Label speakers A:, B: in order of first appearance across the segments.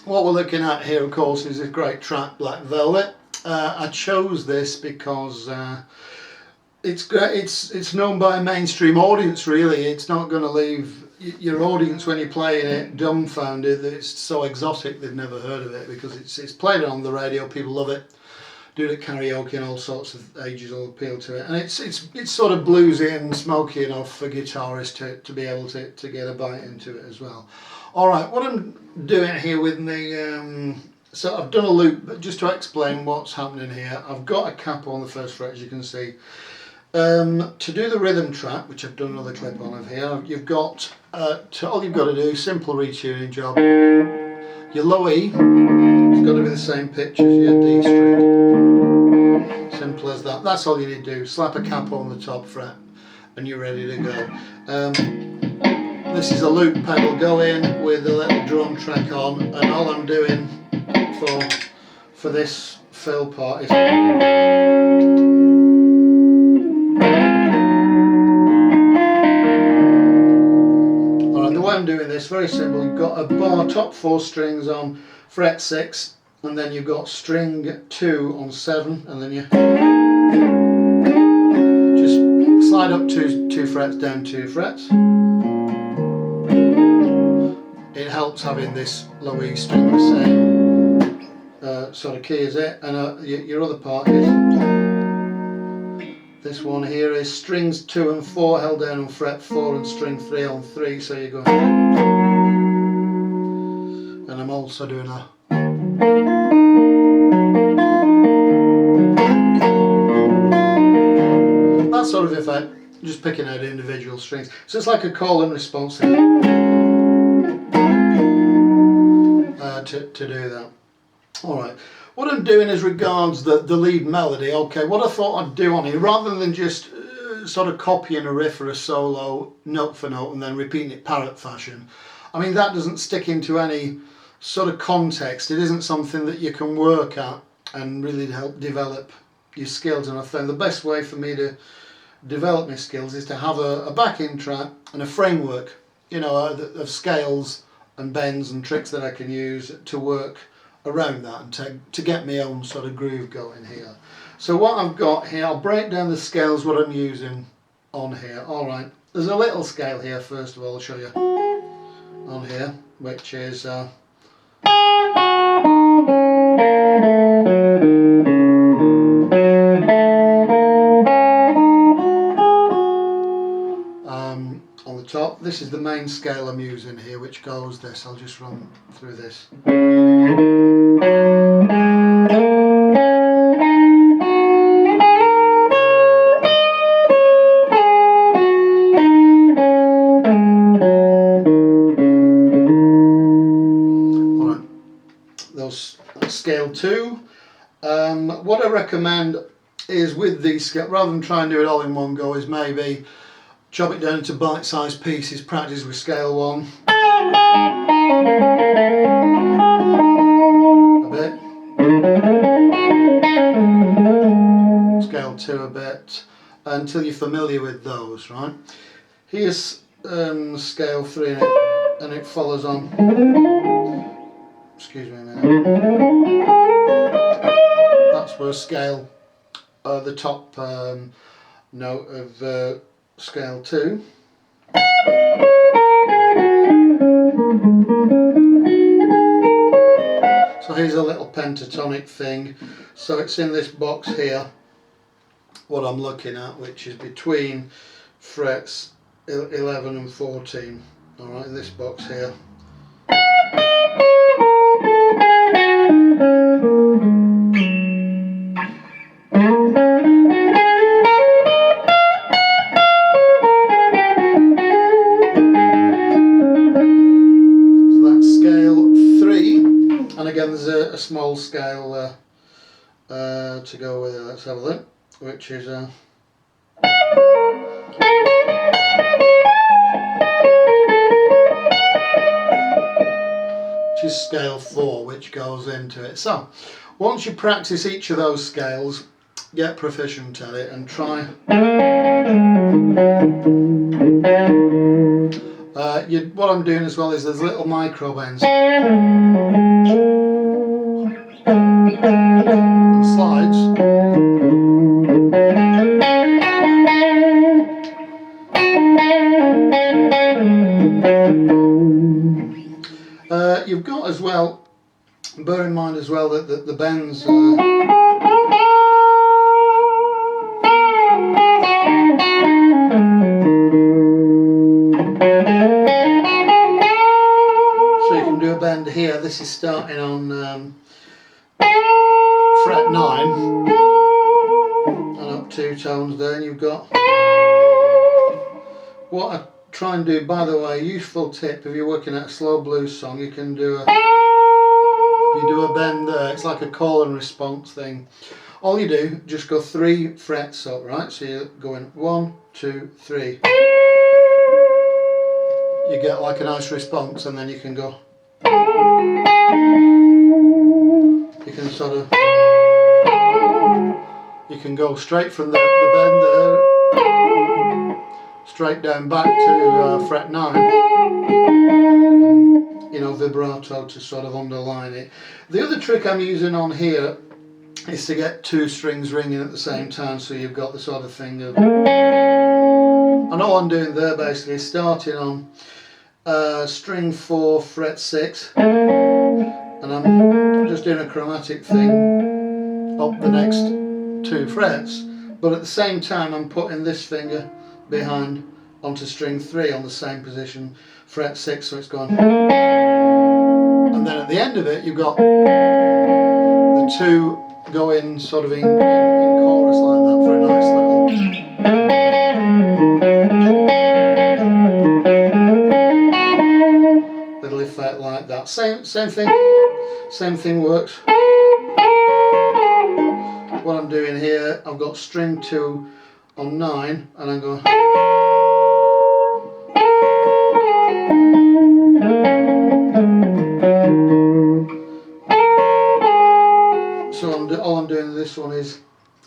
A: What we're looking at here, of course, is this great track, Black Velvet. I chose this because it's great. It's known by a mainstream audience. Really, it's not going to leave your audience when you're playing it dumbfounded that it's so exotic they've never heard of it, because it's played on the radio. People love it. Do it at karaoke, and all sorts of ages will appeal to it. And it's sort of bluesy and smoky enough for guitarists to be able to get a bite into it as well. Alright, what I'm doing here with the, so I've done a loop, but just to explain what's happening here, I've got a capo on the first fret, as you can see. To do the rhythm track, which I've done another clip on of here, you've got, all you've got to do, simple retuning job. Your low E, it's got to be the same pitch as your D string. Simple as that. That's all you need to do. Slap a capo on the top fret and you're ready to go. This is a loop pedal going with a little drum track on, and all I'm doing for this fill part is alright, the way I'm doing this, very simple. You've got a bar, top 4 strings on fret 6, and then you've got string 2 on 7, and then you just slide up 2 frets, down 2 frets. It helps having this low E string the same sort of key as it, and your other part is this one here is strings 2 and 4 held down on fret 4 and string 3 on 3, so you're going, and I'm also doing a that sort of effect, just picking out individual strings. So it's like a call and response thing. To do that. Alright, what I'm doing as regards the lead melody, okay, what I thought I'd do on here, rather than just sort of copying a riff or a solo note for note and then repeating it parrot fashion, I mean that doesn't stick into any sort of context. It isn't something that you can work at and really help develop your skills. And I found the best way for me to develop my skills is to have a backing track and a framework, you know, of scales and bends and tricks that I can use to work around that and to get my own sort of groove going here. So what I've got here, I'll break down the scales what I'm using on here. Alright, there's a little scale here first of all, I'll show you on here, which is on the top. This is the main scale I'm using here, which goes this. I'll just run through this. Alright, those scale 2. What I recommend is with these scales, rather than try and do it all in one go, is maybe chop it down into bite-sized pieces, practice with scale 1 a bit, scale 2 a bit, until you're familiar with those, right? Here's scale 3 and it follows on, excuse me a minute, that's where scale, the top note of scale 2. So here's a little pentatonic thing. So it's in this box here, what I'm looking at, which is between frets 11 and 14. Alright, in this box here. again, there's a small scale to go with it. Let's have a look, which is scale 4, which goes into it. So once you practice each of those scales, get proficient at it and try. What I'm doing as well is there's little micro bends and slides. You've got as well, bear in mind as well that the bends so you can do a bend here. This is starting on fret 9 and up 2 tones there, and you've got what I try and do, by the way, useful tip if you're working at a slow blues song, you can do a bend there. It's like a call and response thing. All you do, just go 3 frets up, right? So you're going 1, 2, 3. You get like a nice response, and then you can go. You can sort of. You can go straight from the bend there, straight down back to fret 9. You know, vibrato to sort of underline it. The other trick I'm using on here is to get 2 strings ringing at the same time, so you've got the sort of thing of. And all I'm doing there basically is starting on string 4, fret 6, and I'm just doing a chromatic thing up the next 2 frets, but at the same time I'm putting this finger behind onto string 3 on the same position, fret 6, so it's going. And then at the end of it you've got the 2 going sort of in chorus like that for a nice little effect like that. Same thing works. What I'm doing here, I've got string 2 on 9 and I'm going. So all I'm doing with this one is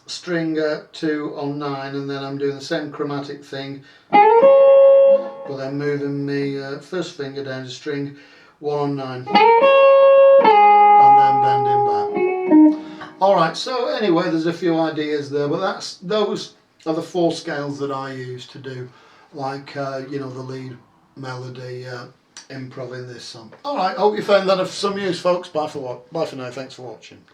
A: string 2 on 9, and then I'm doing the same chromatic thing, but then moving my first finger down to string 1 on 9 and then bending back. Alright, so anyway, there's a few ideas there, but those are the 4 scales that I use to do, like you know, the lead melody improv in this song. Alright, hope you found that of some use, folks. Bye for now, thanks for watching.